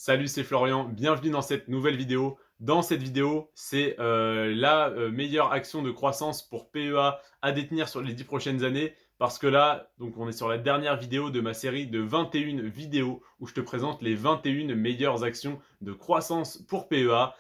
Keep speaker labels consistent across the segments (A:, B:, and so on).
A: Salut, c'est Florian, bienvenue dans cette nouvelle vidéo. Dans cette vidéo, c'est la meilleure action de croissance pour PEA à détenir sur les 10 prochaines années. Parce que là, donc on est sur la dernière vidéo de ma série de 21 vidéos où je te présente les 21 meilleures actions de croissance pour PEA.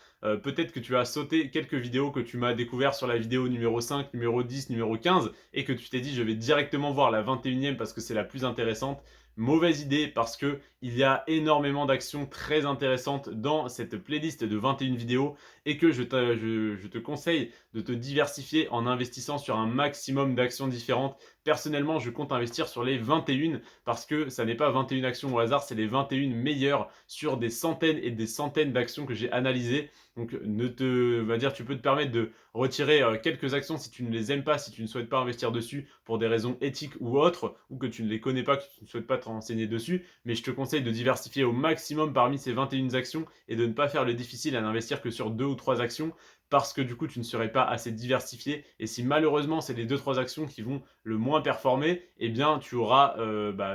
A: Peut-être que tu as sauté quelques vidéos que tu m'as découvert sur la vidéo numéro 5, numéro 10, numéro 15 et que tu t'es dit je vais directement voir la 21e parce que c'est la plus intéressante. Mauvaise idée parce que il y a énormément d'actions très intéressantes dans cette playlist de 21 vidéos et que je te conseille de te diversifier en investissant sur un maximum d'actions différentes. Personnellement, je compte investir sur les 21 parce que ça n'est pas 21 actions au hasard, c'est les 21 meilleures sur des centaines et des centaines d'actions que j'ai analysées. Donc, va dire, tu peux te permettre de retirer quelques actions si tu ne les aimes pas, si tu ne souhaites pas investir dessus pour des raisons éthiques ou autres, ou que tu ne les connais pas, que tu ne souhaites pas te renseigner dessus. Mais je te conseille de diversifier au maximum parmi ces 21 actions et de ne pas faire le difficile à n'investir que sur 2 ou 3 actions parce que du coup tu ne serais pas assez diversifié et si malheureusement c'est les 2-3 actions qui vont le moins performer, eh bien tu auras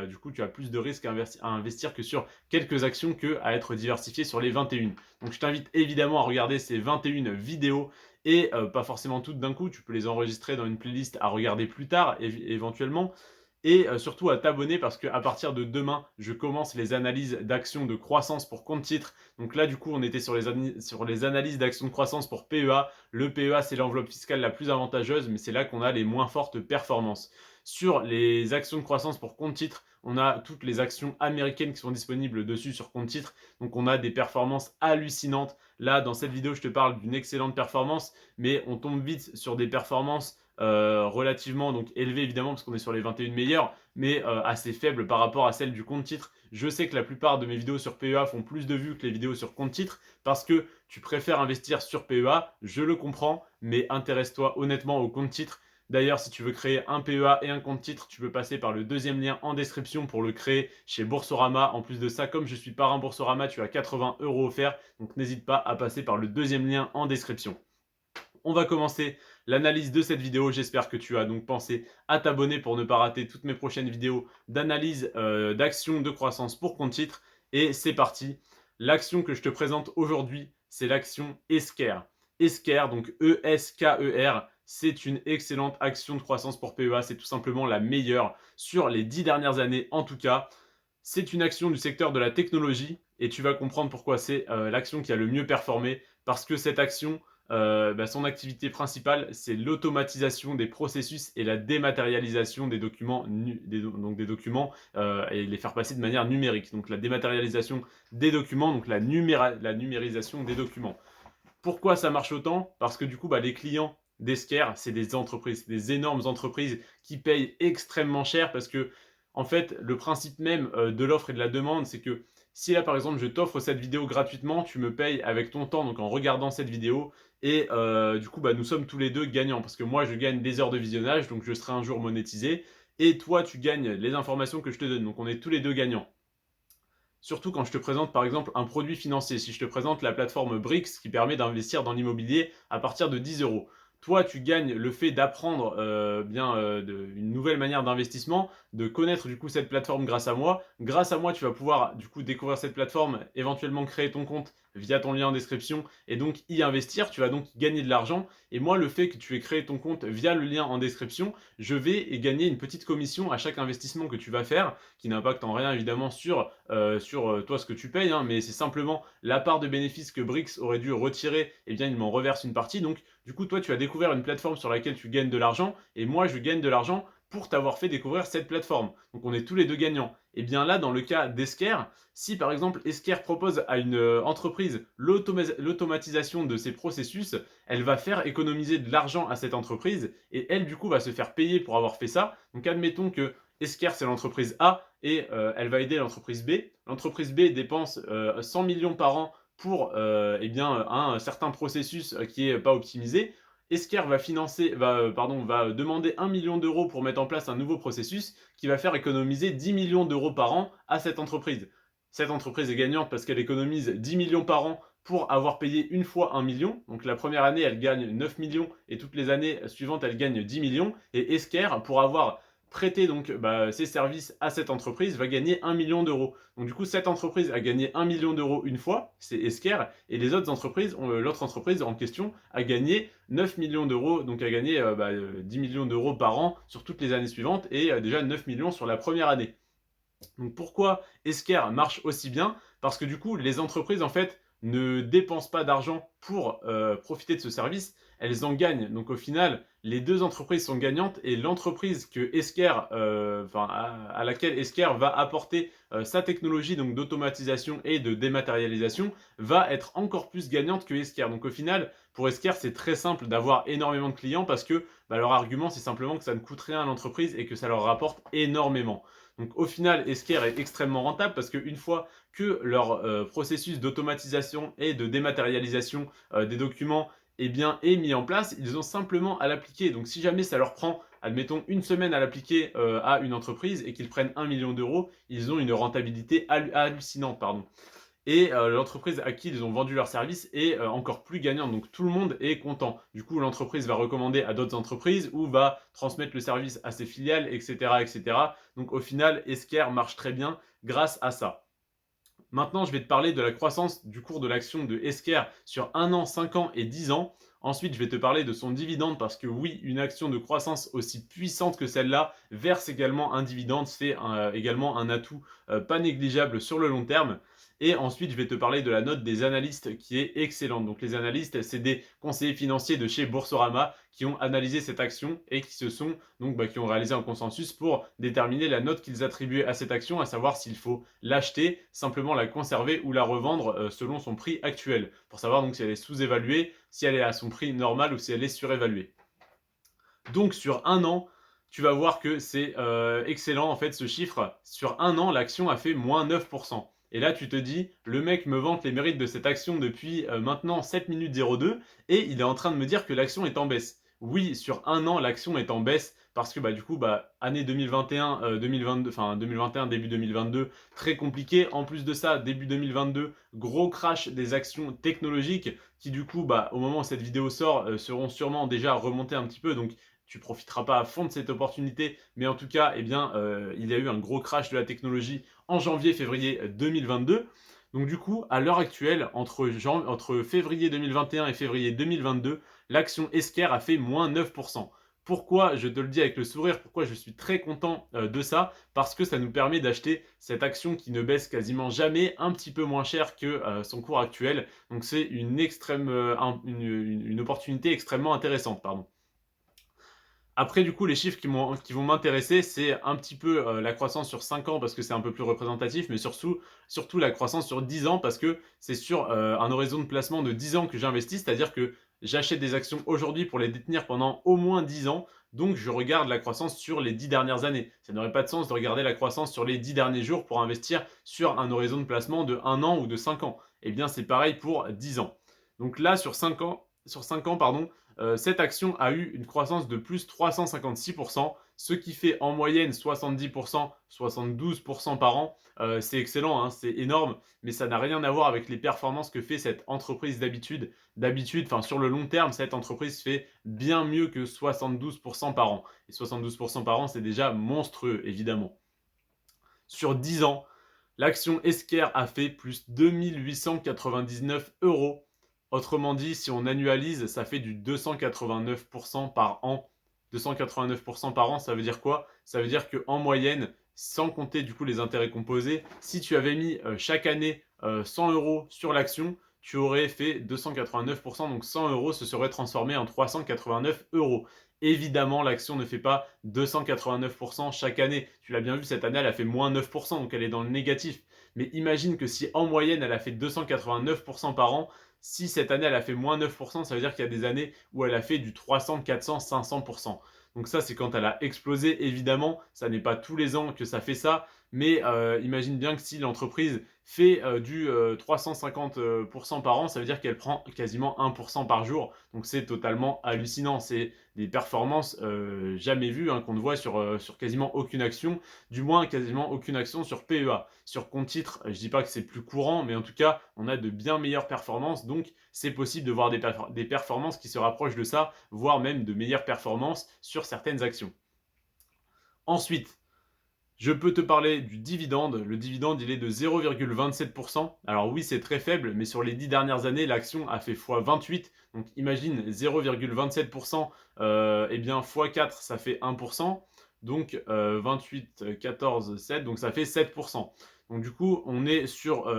A: du coup tu as plus de risques à investir que sur quelques actions que à être diversifié sur les 21. Donc je t'invite évidemment à regarder ces 21 vidéos et pas forcément toutes d'un coup, tu peux les enregistrer dans une playlist à regarder plus tard éventuellement et surtout à t'abonner parce qu'à partir de demain, je commence les analyses d'actions de croissance pour compte titre. Donc là, du coup, on était sur les analyses d'actions de croissance pour PEA. Le PEA, c'est l'enveloppe fiscale la plus avantageuse, mais c'est là qu'on a les moins fortes performances. Sur les actions de croissance pour compte titre, on a toutes les actions américaines qui sont disponibles dessus sur compte titre. Donc on a des performances hallucinantes. Là, dans cette vidéo, je te parle d'une excellente performance, mais on tombe vite sur des performances relativement donc élevé évidemment parce qu'on est sur les 21 meilleurs, mais assez faible par rapport à celle du compte titre. Je sais que la plupart de mes vidéos sur PEA font plus de vues que les vidéos sur compte titre parce que tu préfères investir sur PEA, je le comprends, mais intéresse-toi honnêtement au compte titre. D'ailleurs, si tu veux créer un PEA et un compte titre, tu peux passer par le deuxième lien en description pour le créer chez Boursorama. En plus de ça, comme je suis parrain Boursorama, tu as 80 € offerts, donc n'hésite pas à passer par le deuxième lien en description. On va commencer l'analyse de cette vidéo. J'espère que tu as donc pensé à t'abonner pour ne pas rater toutes mes prochaines vidéos d'analyse d'actions de croissance pour compte titre. Et c'est parti. L'action que je te présente aujourd'hui, c'est l'action Esker. Esker, donc E-S-K-E-R, c'est une excellente action de croissance pour PEA. C'est tout simplement la meilleure sur les 10 dernières années en tout cas. C'est une action du secteur de la technologie et tu vas comprendre pourquoi c'est l'action qui a le mieux performé parce que cette action son activité principale, c'est l'automatisation des processus et la dématérialisation des documents, des documents et les faire passer de manière numérique. Donc la dématérialisation des documents, donc la numérisation des documents. Pourquoi ça marche autant? Parce que du coup, les clients d'Esker, c'est des entreprises, des énormes entreprises qui payent extrêmement cher parce que, en fait, le principe même de l'offre et de la demande, c'est que si là, par exemple, je t'offre cette vidéo gratuitement, tu me payes avec ton temps, donc en regardant cette vidéo, et du coup, nous sommes tous les deux gagnants parce que moi, je gagne des heures de visionnage, donc je serai un jour monétisé, et toi, tu gagnes les informations que je te donne, donc on est tous les deux gagnants. Surtout quand je te présente par exemple un produit financier. Si je te présente la plateforme Brix qui permet d'investir dans l'immobilier à partir de 10 euros. Toi, tu gagnes le fait d'apprendre une nouvelle manière d'investissement, de connaître du coup cette plateforme grâce à moi. Grâce à moi, tu vas pouvoir du coup découvrir cette plateforme, éventuellement créer ton compte via ton lien en description et donc y investir. Tu vas donc gagner de l'argent. Et moi, le fait que tu aies créé ton compte via le lien en description, je vais gagner une petite commission à chaque investissement que tu vas faire, qui n'impacte en rien évidemment sur toi ce que tu payes, hein, mais c'est simplement la part de bénéfices que Brix aurait dû retirer, et bien il m'en reverse une partie. Donc du coup toi tu as découvert une plateforme sur laquelle tu gagnes de l'argent, et moi je gagne de l'argent pour t'avoir fait découvrir cette plateforme. Donc on est tous les deux gagnants. Et bien là, dans le cas d'Esker, si par exemple Esker propose à une entreprise l'automatisation de ses processus, elle va faire économiser de l'argent à cette entreprise et elle du coup va se faire payer pour avoir fait ça. Donc admettons que Esker c'est l'entreprise A et elle va aider l'entreprise B. L'entreprise B dépense 100 millions par an pour un certain processus qui n'est pas optimisé. Esker va demander 1 million d'euros pour mettre en place un nouveau processus qui va faire économiser 10 millions d'euros par an à cette entreprise. Cette entreprise est gagnante parce qu'elle économise 10 millions par an pour avoir payé une fois 1 million. Donc la première année, elle gagne 9 millions et toutes les années suivantes, elle gagne 10 millions. Et Esker, pour avoir prêter donc ses services à cette entreprise va gagner 1 million d'euros. Donc du coup, cette entreprise a gagné 1 million d'euros une fois, c'est Esker, et les autres entreprises, l'autre entreprise en question a gagné 9 millions d'euros, donc a gagné 10 millions d'euros par an sur toutes les années suivantes et déjà 9 millions sur la première année. Donc pourquoi Esker marche aussi bien? Parce que du coup, les entreprises en fait ne dépensent pas d'argent pour profiter de ce service, elles en gagnent. Donc au final, les deux entreprises sont gagnantes et l'entreprise que Esker, à laquelle Esker va apporter sa technologie donc d'automatisation et de dématérialisation va être encore plus gagnante que Esker. Donc au final, pour Esker, c'est très simple d'avoir énormément de clients parce que leur argument, c'est simplement que ça ne coûte rien à l'entreprise et que ça leur rapporte énormément. Donc au final, Esker est extrêmement rentable parce qu'une fois que leur processus d'automatisation et de dématérialisation des documents est mis en place, ils ont simplement à l'appliquer. Donc si jamais ça leur prend, admettons, une semaine à l'appliquer à une entreprise et qu'ils prennent 1 million d'euros, ils ont une rentabilité hallucinante. Pardon. Et l'entreprise à qui ils ont vendu leur service est encore plus gagnante. Donc tout le monde est content. Du coup, l'entreprise va recommander à d'autres entreprises ou va transmettre le service à ses filiales, etc. etc. Donc au final, Esker marche très bien grâce à ça. Maintenant, je vais te parler de la croissance du cours de l'action de Esker sur 1 an, 5 ans et 10 ans. Ensuite, je vais te parler de son dividende parce que oui, une action de croissance aussi puissante que celle-là verse également un dividende. C'est également un atout pas négligeable sur le long terme. Et ensuite, je vais te parler de la note des analystes qui est excellente. Donc les analystes, c'est des conseillers financiers de chez Boursorama qui ont analysé cette action et qui se sont donc qui ont réalisé un consensus pour déterminer la note qu'ils attribuaient à cette action, à savoir s'il faut l'acheter, simplement la conserver ou la revendre selon son prix actuel, pour savoir donc si elle est sous-évaluée, si elle est à son prix normal ou si elle est surévaluée. Donc sur un an, tu vas voir que c'est excellent en fait ce chiffre. Sur un an, l'action a fait moins 9%. Et là, tu te dis, le mec me vante les mérites de cette action depuis maintenant 7 minutes 02 et il est en train de me dire que l'action est en baisse. Oui, sur un an, l'action est en baisse parce que du coup, année 2021, 2022, enfin 2021, début 2022, très compliqué. En plus de ça, début 2022, gros crash des actions technologiques qui du coup, au moment où cette vidéo sort, seront sûrement déjà remontées un petit peu. Donc tu profiteras pas à fond de cette opportunité, mais en tout cas, il y a eu un gros crash de la technologie en janvier-février 2022. Donc du coup, à l'heure actuelle, entre février 2021 et février 2022, l'action Esker a fait moins 9%. Pourquoi je te le dis avec le sourire, pourquoi je suis très content de ça? Parce que ça nous permet d'acheter cette action qui ne baisse quasiment jamais, un petit peu moins cher que son cours actuel. Donc c'est une opportunité extrêmement intéressante. Pardon. Après, du coup, les chiffres qui vont m'intéresser, c'est un petit peu la croissance sur 5 ans parce que c'est un peu plus représentatif, mais surtout la croissance sur 10 ans parce que c'est sur un horizon de placement de 10 ans que j'investis, c'est-à-dire que j'achète des actions aujourd'hui pour les détenir pendant au moins 10 ans, donc je regarde la croissance sur les 10 dernières années. Ça n'aurait pas de sens de regarder la croissance sur les 10 derniers jours pour investir sur un horizon de placement de 1 an ou de 5 ans. Eh bien, c'est pareil pour 10 ans. Donc là, sur 5 ans, pardon, cette action a eu une croissance de plus 356%, ce qui fait en moyenne 70%, 72% par an. C'est excellent, hein, c'est énorme, mais ça n'a rien à voir avec les performances que fait cette entreprise d'habitude. D'habitude, sur le long terme, cette entreprise fait bien mieux que 72% par an. Et 72% par an, c'est déjà monstrueux, évidemment. Sur 10 ans, l'action Esker a fait plus 2899 euros. Autrement dit, si on annualise, ça fait du 289% par an. 289% par an, ça veut dire quoi? Ça veut dire qu'en moyenne, sans compter du coup les intérêts composés, si tu avais mis chaque année 100 euros sur l'action, tu aurais fait 289%, donc 100 euros se serait transformé en 389 euros. Évidemment, l'action ne fait pas 289% chaque année. Tu l'as bien vu, cette année, elle a fait moins 9%, donc elle est dans le négatif. Mais imagine que si en moyenne, elle a fait 289% par an, si cette année, elle a fait moins 9%, ça veut dire qu'il y a des années où elle a fait du 300, 400, 500%. Donc ça, c'est quand elle a explosé, évidemment. Ça n'est pas tous les ans que ça fait ça. Mais imagine bien que si l'entreprise fait du 350% par an, ça veut dire qu'elle prend quasiment 1% par jour. Donc c'est totalement hallucinant. C'est des performances jamais vues hein, qu'on ne voit sur quasiment aucune action, du moins quasiment aucune action sur PEA. Sur compte titre, je dis pas que c'est plus courant, mais en tout cas, on a de bien meilleures performances, donc c'est possible de voir des performances qui se rapprochent de ça, voire même de meilleures performances sur certaines actions. Ensuite, je peux te parler du dividende. Le dividende, il est de 0,27%. Alors oui, c'est très faible, mais sur les 10 dernières années, l'action a fait x28. Donc imagine 0,27%, eh bien x4, ça fait 1%. Donc 28, 14, 7, donc ça fait 7%. Donc du coup, on est sur,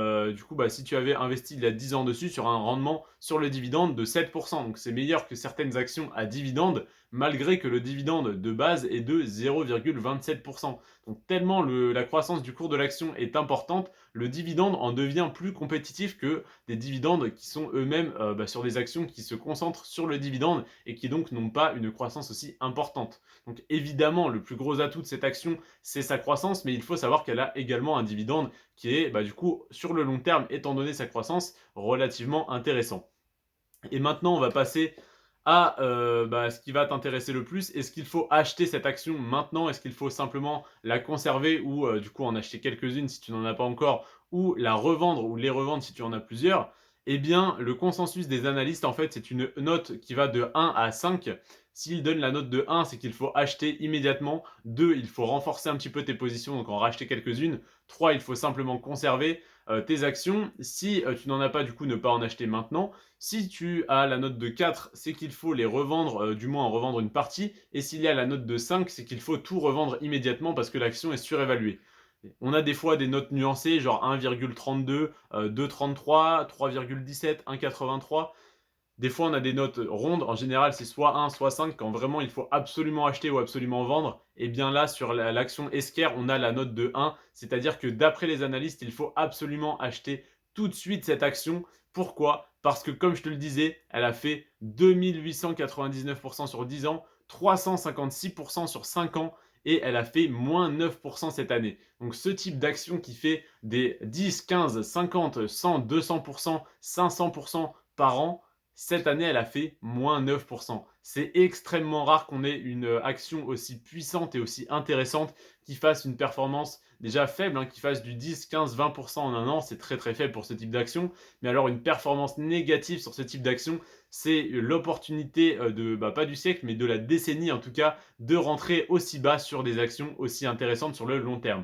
A: si tu avais investi il y a 10 ans dessus, sur un rendement sur le dividende de 7%. Donc c'est meilleur que certaines actions à dividende, malgré que le dividende de base est de 0,27%. Donc tellement la croissance du cours de l'action est importante, le dividende en devient plus compétitif que des dividendes qui sont eux-mêmes sur des actions qui se concentrent sur le dividende et qui donc n'ont pas une croissance aussi importante. Donc évidemment, le plus gros atout de cette action, c'est sa croissance, mais il faut savoir qu'elle a également un dividende qui est du coup sur le long terme, étant donné sa croissance, relativement intéressant. Et maintenant, on va passer à ce qui va t'intéresser le plus. Est-ce qu'il faut acheter cette action maintenant? Est-ce qu'il faut simplement la conserver ou du coup en acheter quelques-unes si tu n'en as pas encore, ou la revendre ou les revendre si tu en as plusieurs? Eh bien, le consensus des analystes, en fait, c'est une note qui va de 1 à 5. S'ils donnent la note de 1, c'est qu'il faut acheter immédiatement. 2, il faut renforcer un petit peu tes positions, donc en racheter quelques-unes. 3, il faut simplement conserver tes actions. Si tu n'en as pas, du coup, ne pas en acheter maintenant. Si tu as la note de 4, c'est qu'il faut les revendre, du moins en revendre une partie. Et s'il y a la note de 5, c'est qu'il faut tout revendre immédiatement parce que l'action est surévaluée. On a des fois des notes nuancées, genre 1,32, 2,33, 3,17, 1,83. Des fois, on a des notes rondes. En général, c'est soit 1, soit 5. Quand vraiment il faut absolument acheter ou absolument vendre, et bien là, sur l'action Esquerre, on a la note de 1. C'est-à-dire que d'après les analystes, il faut absolument acheter tout de suite cette action. Pourquoi? Parce que, comme je te le disais, elle a fait 2899% sur 10 ans, 356% sur 5 ans, et elle a fait moins 9% cette année. Donc ce type d'action qui fait des 10, 15, 50, 100, 200%, 500% par an, cette année, elle a fait moins 9%. C'est extrêmement rare qu'on ait une action aussi puissante et aussi intéressante qui fasse une performance déjà faible, hein, qui fasse du 10, 15, 20% en un an. C'est très très faible pour ce type d'action. Mais alors une performance négative sur ce type d'action, c'est l'opportunité pas du siècle, mais de la décennie en tout cas, de rentrer aussi bas sur des actions aussi intéressantes sur le long terme.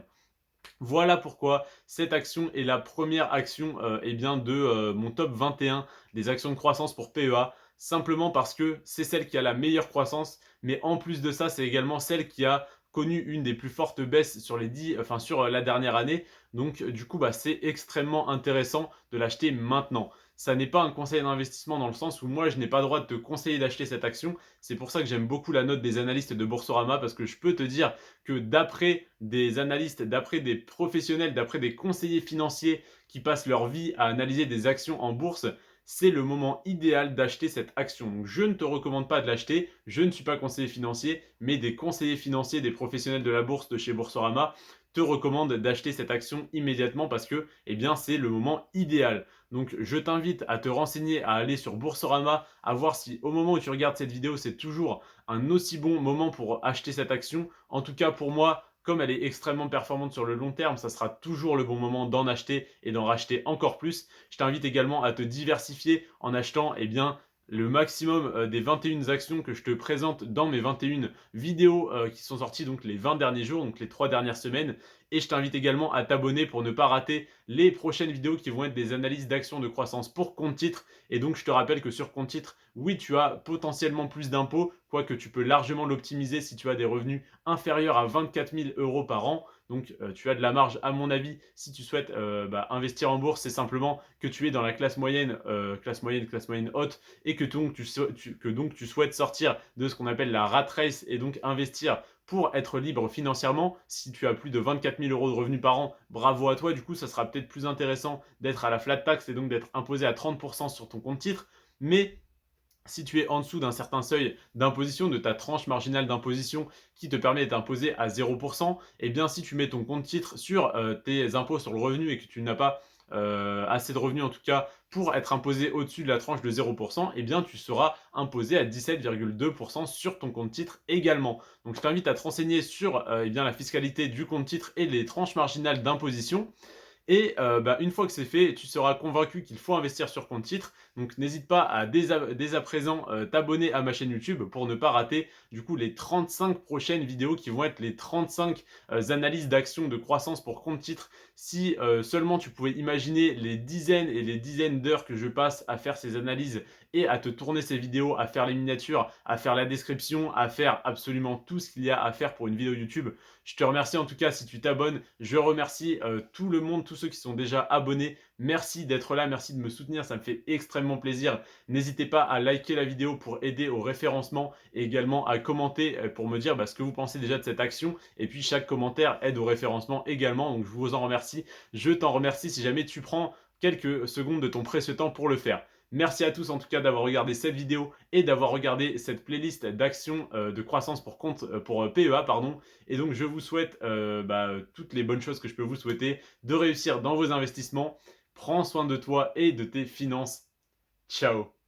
A: Voilà pourquoi cette action est la première action de mon top 21 des actions de croissance pour PEA. Simplement parce que c'est celle qui a la meilleure croissance, mais en plus de ça, c'est également celle qui a connu une des plus fortes baisses sur la dernière année. Donc du coup, c'est extrêmement intéressant de l'acheter maintenant. Ça n'est pas un conseil d'investissement dans le sens où moi, je n'ai pas le droit de te conseiller d'acheter cette action. C'est pour ça que j'aime beaucoup la note des analystes de Boursorama parce que je peux te dire que d'après des analystes, d'après des professionnels, d'après des conseillers financiers qui passent leur vie à analyser des actions en bourse, c'est le moment idéal d'acheter cette action. Donc je ne te recommande pas de l'acheter, je ne suis pas conseiller financier, mais des conseillers financiers, des professionnels de la bourse de chez Boursorama te recommandent d'acheter cette action immédiatement parce que c'est le moment idéal. Donc je t'invite à te renseigner, à aller sur Boursorama, à voir si au moment où tu regardes cette vidéo, c'est toujours un aussi bon moment pour acheter cette action. En tout cas pour moi, comme elle est extrêmement performante sur le long terme, ça sera toujours le bon moment d'en acheter et d'en racheter encore plus. Je t'invite également à te diversifier en achetant le maximum des 21 actions que je te présente dans mes 21 vidéos qui sont sorties donc les 20 derniers jours, donc les 3 dernières semaines. Et je t'invite également à t'abonner pour ne pas rater les prochaines vidéos qui vont être des analyses d'actions de croissance pour compte titre. Et donc je te rappelle que sur compte titre, oui, tu as potentiellement plus d'impôts, quoique tu peux largement l'optimiser si tu as des revenus inférieurs à 24 000 € par an. Donc tu as de la marge à mon avis si tu souhaites investir en bourse. C'est simplement que tu es dans la classe moyenne haute et que donc tu souhaites sortir de ce qu'on appelle la rat race et donc investir pour être libre financièrement. Si tu as plus de 24 000 € de revenus par an, bravo à toi. Du coup, ça sera peut-être plus intéressant d'être à la flat tax et donc d'être imposé à 30% sur ton compte titre. Mais si tu es en dessous d'un certain seuil d'imposition, de ta tranche marginale d'imposition qui te permet d'être imposé à 0%, et bien si tu mets ton compte titre sur tes impôts sur le revenu et que tu n'as pas assez de revenus en tout cas pour être imposé au-dessus de la tranche de 0%, et bien tu seras imposé à 17,2% sur ton compte titre également. Donc je t'invite à te renseigner sur la fiscalité du compte titre et les tranches marginales d'imposition. Et une fois que c'est fait, tu seras convaincu qu'il faut investir sur compte titre. Donc n'hésite pas à dès à présent t'abonner à ma chaîne YouTube pour ne pas rater du coup les 35 prochaines vidéos qui vont être les 35 analyses d'actions de croissance pour compte titre. Si seulement tu pouvais imaginer les dizaines et les dizaines d'heures que je passe à faire ces analyses et à te tourner ces vidéos, à faire les miniatures, à faire la description, à faire absolument tout ce qu'il y a à faire pour une vidéo YouTube. Je te remercie en tout cas si tu t'abonnes. Je remercie tout le monde, tous ceux qui sont déjà abonnés. Merci d'être là, merci de me soutenir, ça me fait extrêmement plaisir. N'hésitez pas à liker la vidéo pour aider au référencement et également à commenter pour me dire ce que vous pensez déjà de cette action. Et puis chaque commentaire aide au référencement également, donc je vous en remercie. Je t'en remercie si jamais tu prends quelques secondes de ton précieux temps pour le faire. Merci à tous en tout cas d'avoir regardé cette vidéo et d'avoir regardé cette playlist d'actions de croissance pour PEA. Et donc je vous souhaite toutes les bonnes choses que je peux vous souhaiter, de réussir dans vos investissements. Prends soin de toi et de tes finances. Ciao.